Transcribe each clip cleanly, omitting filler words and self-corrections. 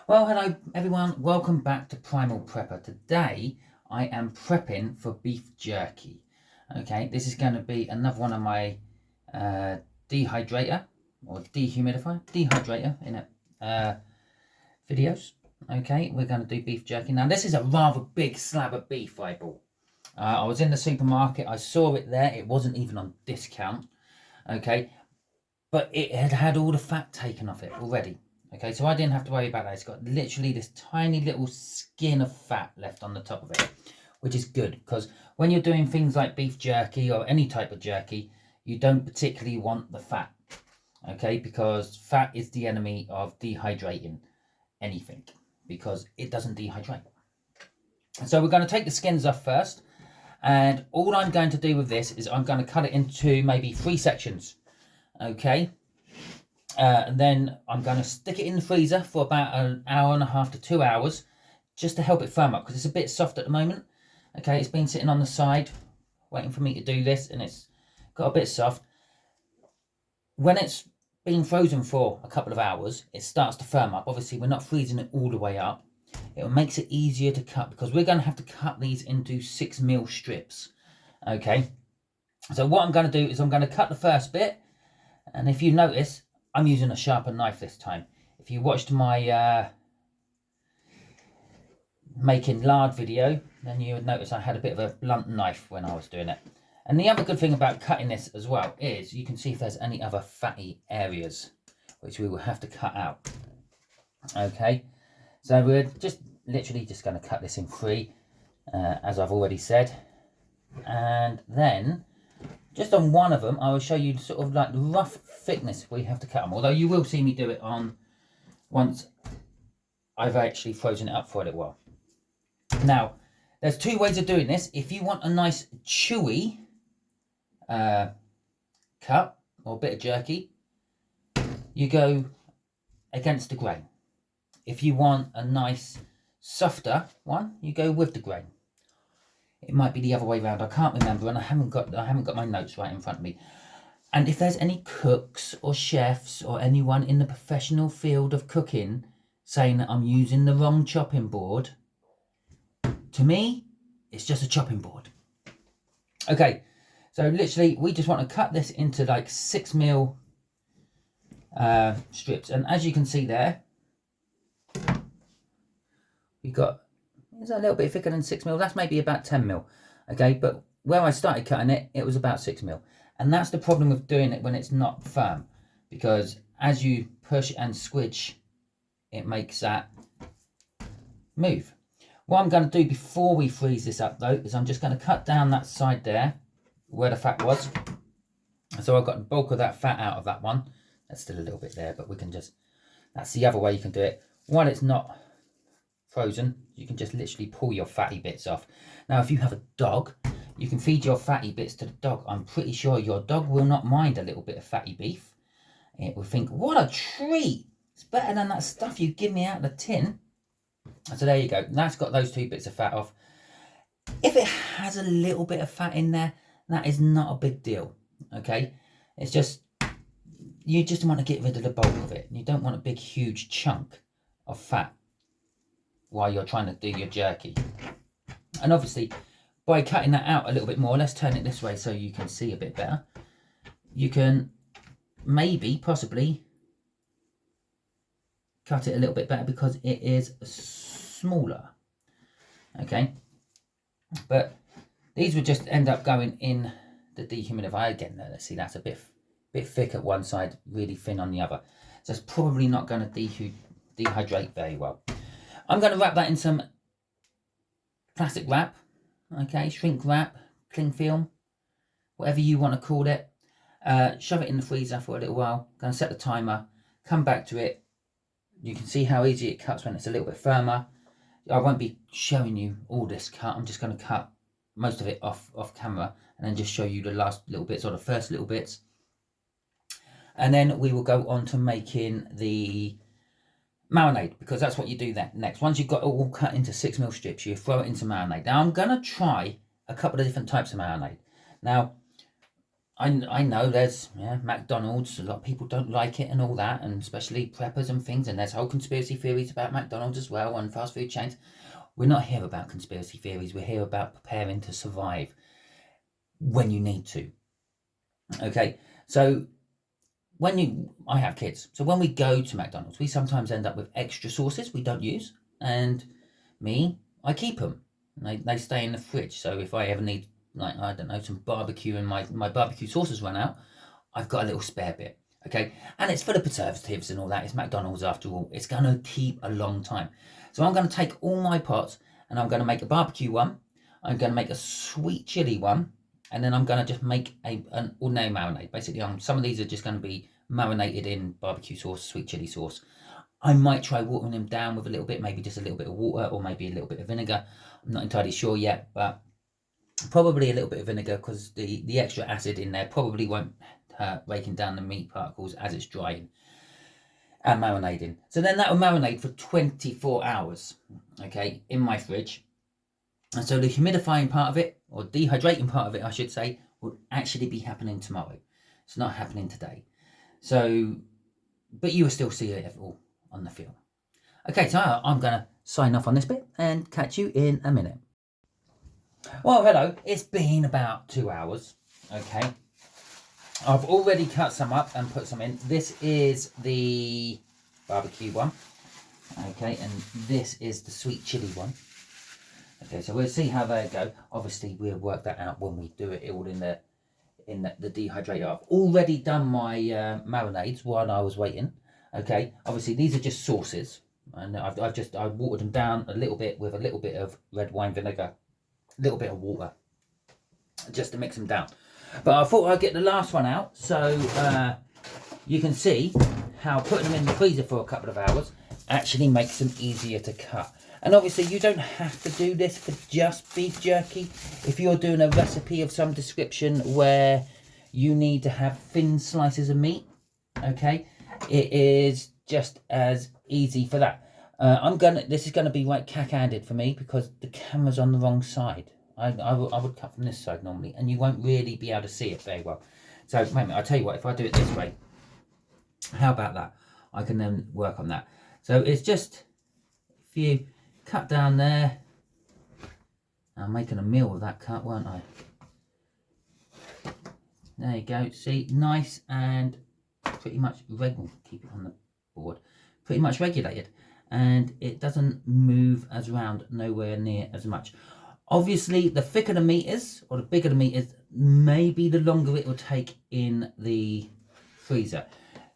Well, hello everyone, welcome back to Primal Prepper. Today I am prepping for beef jerky. Okay, this is going to be another one of my dehydrator or dehydrator in it videos. Okay, we're going to do beef jerky. Now this is a rather big slab of beef I bought. I was in the supermarket, I saw it there, it wasn't even on discount. Okay, but it had all the fat taken off it already. Okay, so I didn't have to worry about that. It's got literally this tiny little skin of fat left on the top of it, which is good because when you're doing things like beef jerky or any type of jerky, you don't particularly want the fat, okay, because fat is the enemy of dehydrating anything because it doesn't dehydrate. So we're going to take the skins off first, and all I'm going to do with this is I'm going to cut it into maybe 3 sections, okay. And then I'm going to stick it in the freezer for about an hour and a half to 2 hours just to help it firm up because it's a bit soft at the moment. Okay, it's been sitting on the side waiting for me to do this and it's got a bit soft. When it's been frozen for a couple of hours, it starts to firm up. Obviously, we're not freezing it all the way up. It makes it easier to cut because we're going to have to cut these into 6mm strips. Okay, so what I'm going to do is I'm going to cut the first bit, and if you notice, I'm using a sharper knife this time. If you watched my making lard video, then you would notice I had a bit of a blunt knife when I was doing it. And the other good thing about cutting this as well is you can see if there's any other fatty areas, which we will have to cut out. Okay, so we're literally just going to cut this in 3, as I've already said. And then just on one of them, I will show you sort of like the rough thickness we have to cut them. Although you will see me do it on once I've actually frozen it up for a little while. Now, there's 2 ways of doing this. If you want a nice chewy cut or bit of jerky, you go against the grain. If you want a nice softer one, you go with the grain. It might be the other way around. I can't remember, and I haven't got my notes right in front of me. And if there's any cooks or chefs or anyone in the professional field of cooking saying that I'm using the wrong chopping board, to me, it's just a chopping board. Okay, so literally, we just want to cut this into like 6mm strips, and as you can see there, it's a little bit thicker than 6mm. That's maybe about 10mm. Okay, but where I started cutting it, it was about 6mm. And that's the problem with doing it when it's not firm, because as you push and squidge, it makes that move. What I'm going to do before we freeze this up though, is I'm just going to cut down that side there, where the fat was. So I've got the bulk of that fat out of that one. There's still a little bit there, but we can just, that's the other way you can do it. While it's not frozen, you can just literally pull your fatty bits off. Now, if you have a dog, you can feed your fatty bits to the dog. I'm pretty sure your dog will not mind a little bit of fatty beef. It will think, what a treat. It's better than that stuff you give me out of the tin. So there you go. That's got those 2 bits of fat off. If it has a little bit of fat in there, that is not a big deal. Okay, it's just, you just want to get rid of the bulk of it. You don't want a big huge chunk of fat while you're trying to do your jerky. And obviously, by cutting that out a little bit more, let's turn it this way so you can see a bit better. You can maybe, possibly, cut it a little bit better because it is smaller. Okay, but these would just end up going in the dehumidifier. Again, let's see, that's a bit thick at one side, really thin on the other. So it's probably not going to dehydrate very well. I'm going to wrap that in some plastic wrap, okay, shrink wrap, cling film, whatever you want to call it. Shove it in the freezer for a little while. Going to set the timer, come back to it. You can see how easy it cuts when it's a little bit firmer. I won't be showing you all this cut. I'm just going to cut most of it off camera and then just show you the last little bits or the first little bits. And then we will go on to making the marinade, because that's what you do then next. Once you've got it all cut into 6mm strips, you throw it into marinade. Now I'm going to try a couple of different types of marinade. Now, I know there's McDonald's, a lot of people don't like it and all that, and especially preppers and things, and there's whole conspiracy theories about McDonald's as well and fast food chains. We're not here about conspiracy theories, we're here about preparing to survive when you need to. Okay, so I have kids, so when we go to McDonald's, we sometimes end up with extra sauces we don't use, and I keep them. They stay in the fridge, so if I ever need, like, I don't know, some barbecue and my barbecue sauces run out, I've got a little spare bit. Okay, and it's full of preservatives and all that. It's McDonald's after all. It's going to keep a long time. So I'm going to take all my pots and I'm going to make a barbecue one. I'm going to make a sweet chili one. And then I'm going to just make an ordinary marinade. Basically, some of these are just going to be marinated in barbecue sauce, sweet chili sauce. I might try watering them down with a little bit, maybe just a little bit of water or maybe a little bit of vinegar. I'm not entirely sure yet, but probably a little bit of vinegar because the extra acid in there probably won't hurt breaking down the meat particles as it's drying and marinating. So then that will marinate for 24 hours, okay, in my fridge. And so the humidifying part of it, or dehydrating part of it, I should say, will actually be happening tomorrow. It's not happening today. So, but you will still see it all on the film. Okay, so I'm going to sign off on this bit and catch you in a minute. Well, hello. It's been about 2 hours, okay. I've already cut some up and put some in. This is the barbecue one, okay, and this is the sweet chili one. Okay, so we'll see how they go. Obviously, we'll work that out when we do it all in the dehydrator. I've already done my marinades while I was waiting. Okay, obviously these are just sauces, and I've watered them down a little bit with a little bit of red wine vinegar, a little bit of water, just to mix them down. But I thought I'd get the last one out so you can see how putting them in the freezer for a couple of hours actually makes them easier to cut. And obviously you don't have to do this for just beef jerky. If you're doing a recipe of some description where you need to have thin slices of meat, okay, it is just as easy for that. This is gonna be like cack-handed for me because the camera's on the wrong side. I would cut from this side normally, and you won't really be able to see it very well. So wait a minute, I'll tell you what, if I do it this way, how about that? I can then work on that. So it's just, if you cut down there, I'm making a meal of that cut, weren't I? There you go, see, nice and pretty much regular. Keep it on the board, pretty much regulated, and it doesn't move as round, nowhere near as much. Obviously, the thicker the meat is, or the bigger the meat is, maybe the longer it will take in the freezer.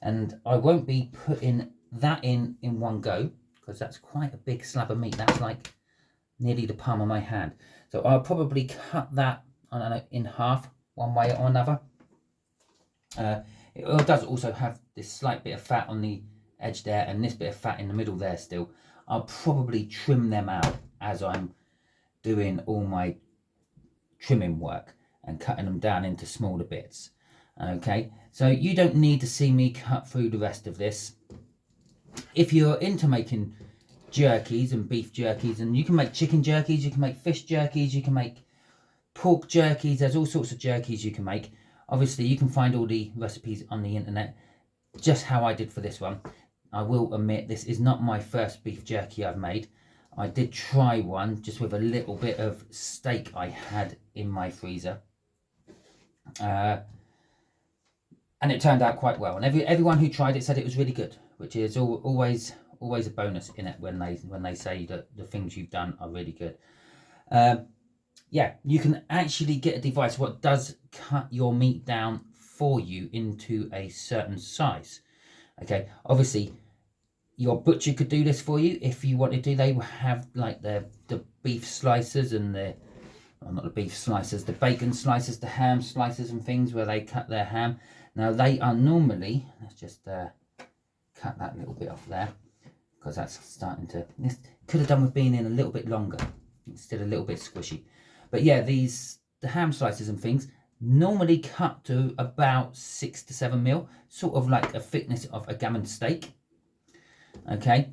And I won't be putting that in one go, because that's quite a big slab of meat. That's like nearly the palm of my hand. So I'll probably cut that, I don't know, in half, one way or another. It does also have this slight bit of fat on the edge there, and this bit of fat in the middle there still. I'll probably trim them out as I'm doing all my trimming work and cutting them down into smaller bits. Okay, so you don't need to see me cut through the rest of this. If you're into making jerkies and beef jerkies, and you can make chicken jerkies, you can make fish jerkies, you can make pork jerkies, there's all sorts of jerkies you can make. Obviously you can find all the recipes on the internet, just how I did for this one. I will admit this is not my first beef jerky I've made. I did try one just with a little bit of steak I had in my freezer, and it turned out quite well. And everyone who tried it said it was really good, which is always a bonus in it when they say that the things you've done are really good. Yeah, you can actually get a device what does cut your meat down for you into a certain size. Okay, obviously your butcher could do this for you if you wanted to. They will have like the beef slicers and not the beef slicers, the bacon slicers, the ham slicers and things where they cut their ham. Now they are normally, let's just cut that little bit off there, because that's starting to, this could have done with being in a little bit longer. It's still a little bit squishy. But yeah, the ham slices and things normally cut to about 6 to 7 mil, sort of like a thickness of a gammon steak. Okay,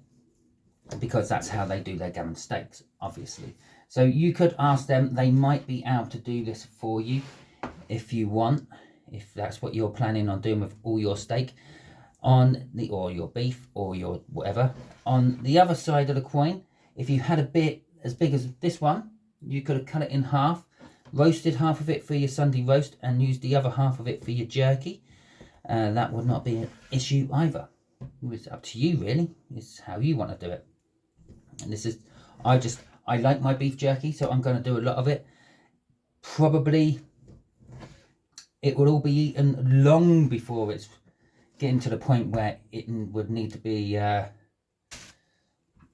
because that's how they do their gammon steaks, obviously. So you could ask them, they might be able to do this for you if you want. if that's what you're planning on doing with all your steak, or your beef or your whatever. On the other side of the coin, if you had a bit as big as this one, you could have cut it in half, roasted half of it for your Sunday roast, and used the other half of it for your jerky. That would not be an issue either. It's up to you, really. It's how you want to do it. And this is, I like my beef jerky, so I'm going to do a lot of it. Probably it will all be eaten long before it's getting to the point where it would need to be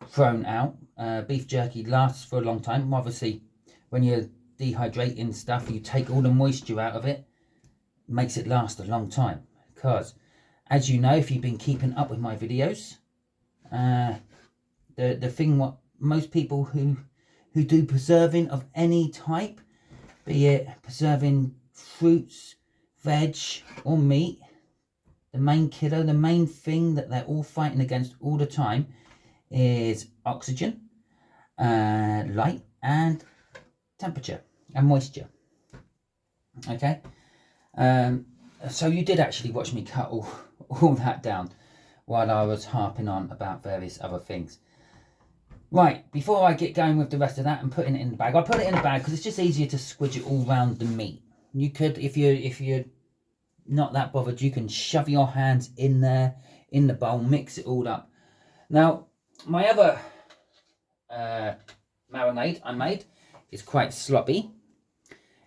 thrown out. Beef jerky lasts for a long time. Obviously, when you're dehydrating stuff, you take all the moisture out of it, makes it last a long time. Because, as you know, if you've been keeping up with my videos, the thing what most people who do preserving of any type, be it preserving fruits, veg or meat, the main killer, the main thing that they're all fighting against all the time is oxygen, light and temperature and moisture. Okay, so you did actually watch me cut all that down while I was harping on about various other things. Right, before I get going with the rest of that and putting it in the bag, I put it in the bag because it's just easier to squidge it all round the meat. You could, if you're not that bothered, you can shove your hands in there, in the bowl, mix it all up. Now, my other marinade I made is quite sloppy,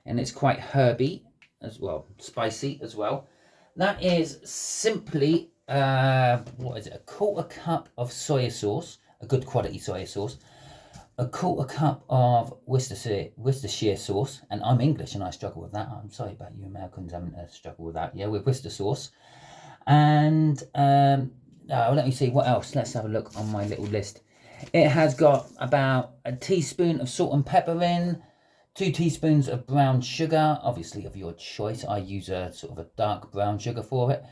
and it's quite herby as well, spicy as well. That is simply, what is it, a quarter cup of soya sauce, a good quality soya sauce, a quarter cup of Worcestershire sauce, and I'm English and I struggle with that. I'm sorry about you Americans having to struggle with that. Yeah, with Worcester sauce. And let me see what else. Let's have a look on my little list. It has got about a teaspoon of salt and pepper in, 2 teaspoons of brown sugar, obviously of your choice. I use a sort of a dark brown sugar for it.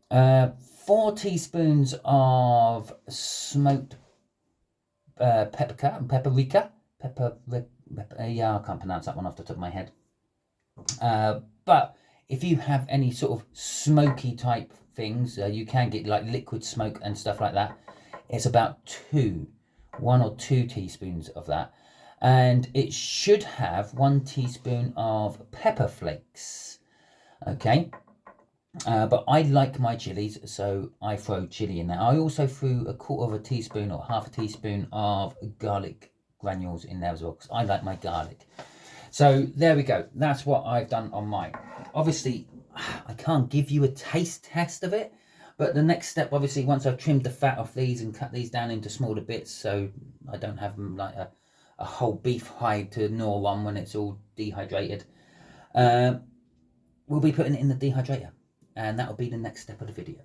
4 teaspoons of smoked paprika. Yeah, I can't pronounce that one off the top of my head. But if you have any sort of smoky type things, you can get like liquid smoke and stuff like that. It's about 1 or 2 teaspoons of that. And it should have 1 teaspoon of pepper flakes. Okay. But I like my chilies, so I throw chili in there. I also threw a quarter of a teaspoon or half a teaspoon of garlic granules in there as well, because I like my garlic. So there we go. That's what I've done on mine. Obviously, I can't give you a taste test of it, but the next step, obviously, once I've trimmed the fat off these and cut these down into smaller bits, so I don't have them like a whole beef hide to gnaw on when it's all dehydrated, we'll be putting it in the dehydrator. And that will be the next step of the video.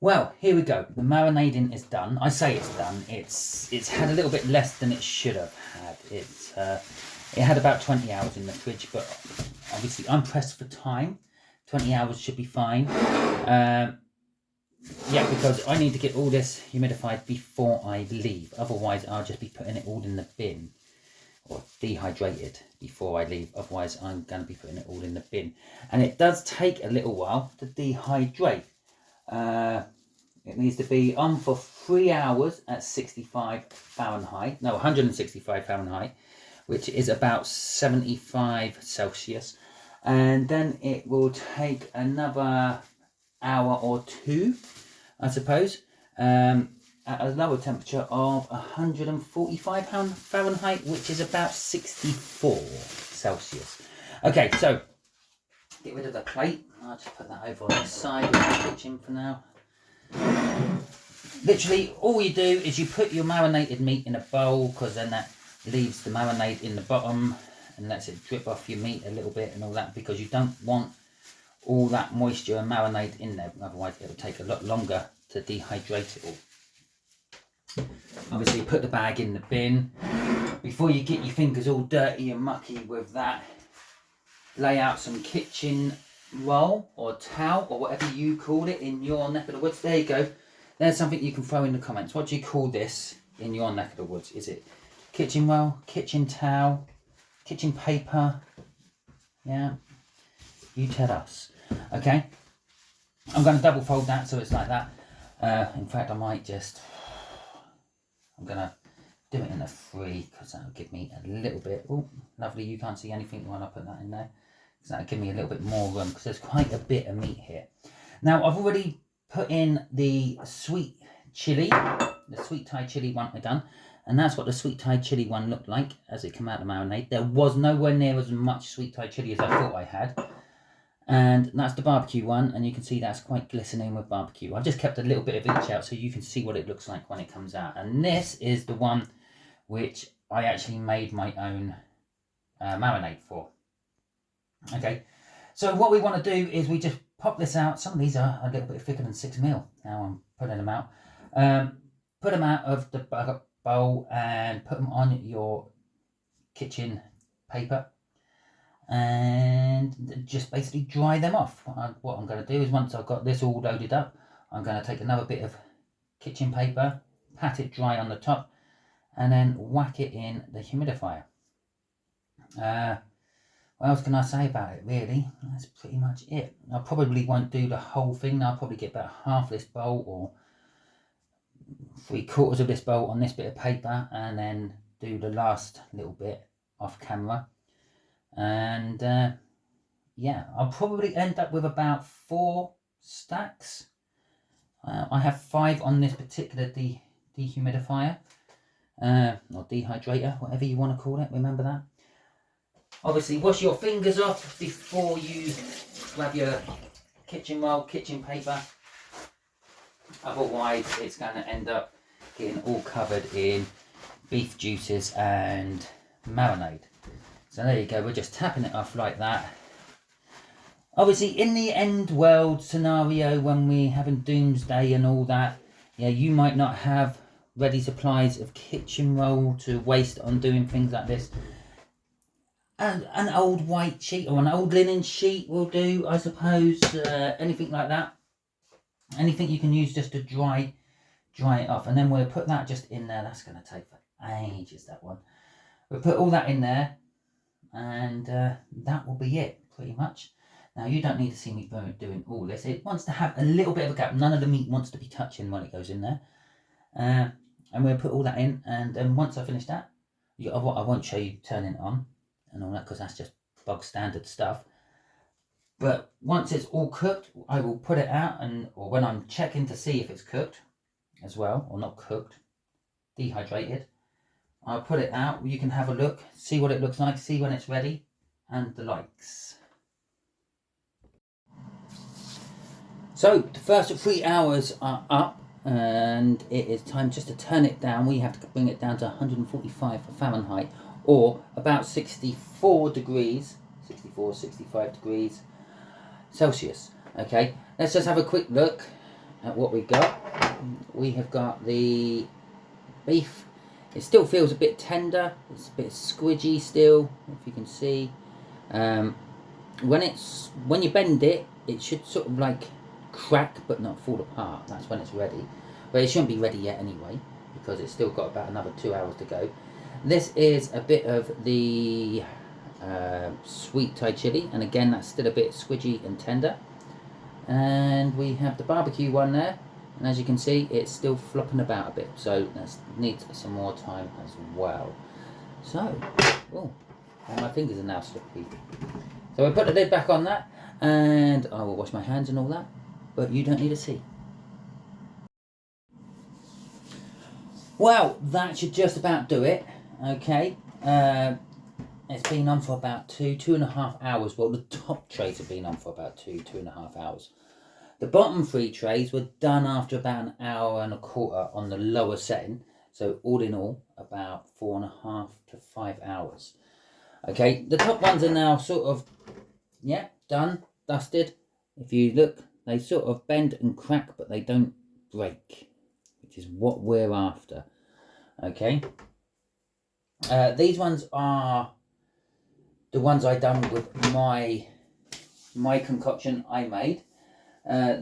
Well, here we go. The marinading is done. I say it's done. It's had a little bit less than it should have had. It had about 20 hours in the fridge, but obviously I'm pressed for time. 20 hours should be fine. Yeah, because I need to get all this humidified before I leave. Otherwise, I'll just be putting it all in the bin. Or dehydrated before I leave. Otherwise, I'm going to be putting it all in the bin. And it does take a little while to dehydrate. It needs to be on for 3 hours at 65 Fahrenheit. No, 165 Fahrenheit, which is about 75 Celsius. And then it will take another hour or 2, I suppose, at a lower temperature of 145 Fahrenheit, which is about 64 Celsius. Okay, so get rid of the plate. I'll just put that over on this side of the kitchen for now. Literally, all you do is you put your marinated meat in a bowl, because then that leaves the marinade in the bottom and lets it drip off your meat a little bit and all that, because you don't want all that moisture and marinade in there. Otherwise, it will take a lot longer to dehydrate it all. Obviously, put the bag in the bin. Before you get your fingers all dirty and mucky with that, lay out some kitchen roll or towel or whatever you call it in your neck of the woods. There you go. There's something you can throw in the comments. What do you call this in your neck of the woods? Is it kitchen roll, kitchen towel, kitchen paper? Yeah, you tell us. Okay, I'm going to double fold that so it's like that. In fact, I might just, I'm going to do it in a 3 because that'll give me a little bit. Oh, lovely, you can't see anything when I put that in there. So that'll give me a little bit more room because there's quite a bit of meat here. Now, I've already put in the sweet chili, the sweet Thai chili one I done. And that's what the sweet Thai chili one looked like as it came out of the marinade. There was nowhere near as much sweet Thai chili as I thought I had. And that's the barbecue one, and you can see that's quite glistening with barbecue. I've just kept a little bit of each out so you can see what it looks like when it comes out. And this is the one which I actually made my own marinade for. Okay, so what we want to do is we just pop this out. Some of these are a little bit thicker than 6mm. Now I'm putting them out. Put them out of the bowl and put them on your kitchen paper and just basically dry them off. What I'm going to do is once I've got this all loaded up, I'm going to take another bit of kitchen paper, pat it dry on the top, and then whack it in the humidifier. What else can I say about it, really? That's pretty much it. I probably won't do the whole thing. I'll probably get about half this bowl or 3/4 of this bowl on this bit of paper and then do the last little bit off camera. And yeah, I'll probably end up with about 4 stacks. I have 5 on this particular dehumidifier or dehydrator, whatever you want to call it. Remember that. Obviously, wash your fingers off before you grab your kitchen roll, kitchen paper. Otherwise, it's going to end up getting all covered in beef juices and marinade. So there you go, we're just tapping it off like that. Obviously, in the end world scenario, when we're having doomsday and all that, yeah, you might not have ready supplies of kitchen roll to waste on doing things like this. And an old white sheet or an old linen sheet will do, I suppose. Anything like that. Anything you can use just to dry it off. And then we'll put that just in there. That's going to take for ages, that one. We'll put all that in there. And that will be it, pretty much. Now, you don't need to see me doing all this. It wants to have a little bit of a gap. None of the meat wants to be touching when it goes in there. And we'll put all that in. And then once I finish that, I won't show you turning it on and all that because that's just bog standard stuff. But once it's all cooked, I will put it out, or when I'm checking to see if it's cooked as well, or not cooked, dehydrated, I'll put it out. You can have a look, see what it looks like, see when it's ready, and the likes. So the first 3 hours are up, and it is time just to turn it down. We have to bring it down to 145 Fahrenheit, or about 64 degrees, 64, 65 degrees Celsius. Okay, let's just have a quick look at what we got. We have got the beef. It still feels a bit tender. It's a bit squidgy still, if you can see. When you bend it, it should sort of like crack but not fall apart. That's when it's ready. But it shouldn't be ready yet anyway, because it's still got about another 2 hours to go. This is a bit of the sweet Thai chili, and again that's still a bit squidgy and tender. And we have the barbecue one there, and as you can see it's still flopping about a bit, so that needs some more time as well. So, oh, and my fingers are now slippery. So I put the lid back on that, and I will wash my hands and all that, but you don't need to see. Well, that should just about do it. Okay, it's been on for about 2.5 hours. Well, the top trays have been on for about 2.5 hours. The bottom 3 trays were done after about 1.25 hours on the lower setting. So all in all, about 4.5 to 5 hours. Okay, the top ones are now sort of, yeah, done, dusted. If you look, they sort of bend and crack, but they don't break, which is what we're after. Okay. These ones are the ones I done with my concoction I made.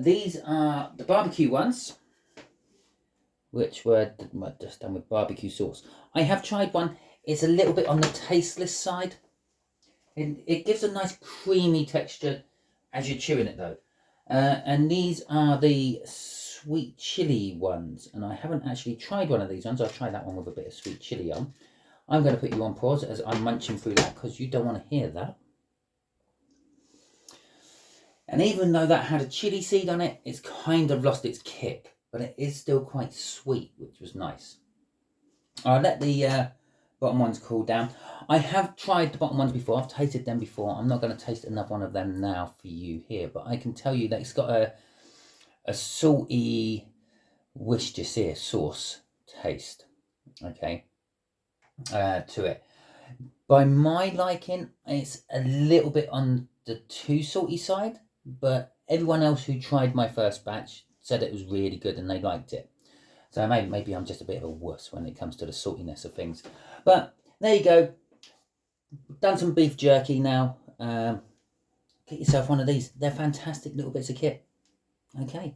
These are the barbecue ones, which were just done with barbecue sauce. I have tried one. It's a little bit on the tasteless side. It gives a nice creamy texture as you're chewing it though. And these are the sweet chili ones, and I haven't actually tried one of these ones. I'll try that one with a bit of sweet chili on. I'm going to put you on pause as I'm munching through that because you don't want to hear that. And even though that had a chili seed on it, it's kind of lost its kick, but it is still quite sweet, which was nice. I'll let the bottom ones cool down. I have tried the bottom ones before. I've tasted them before. I'm not going to taste another one of them now for you here, but I can tell you that it's got a salty Worcestershire sauce taste, okay, to it. By my liking, it's a little bit on the too salty side, but everyone else who tried my first batch said it was really good and they liked it. So maybe I'm just a bit of a wuss when it comes to the saltiness of things. But there you go. Done some beef jerky now. Get yourself one of these. They're fantastic little bits of kit. Okay.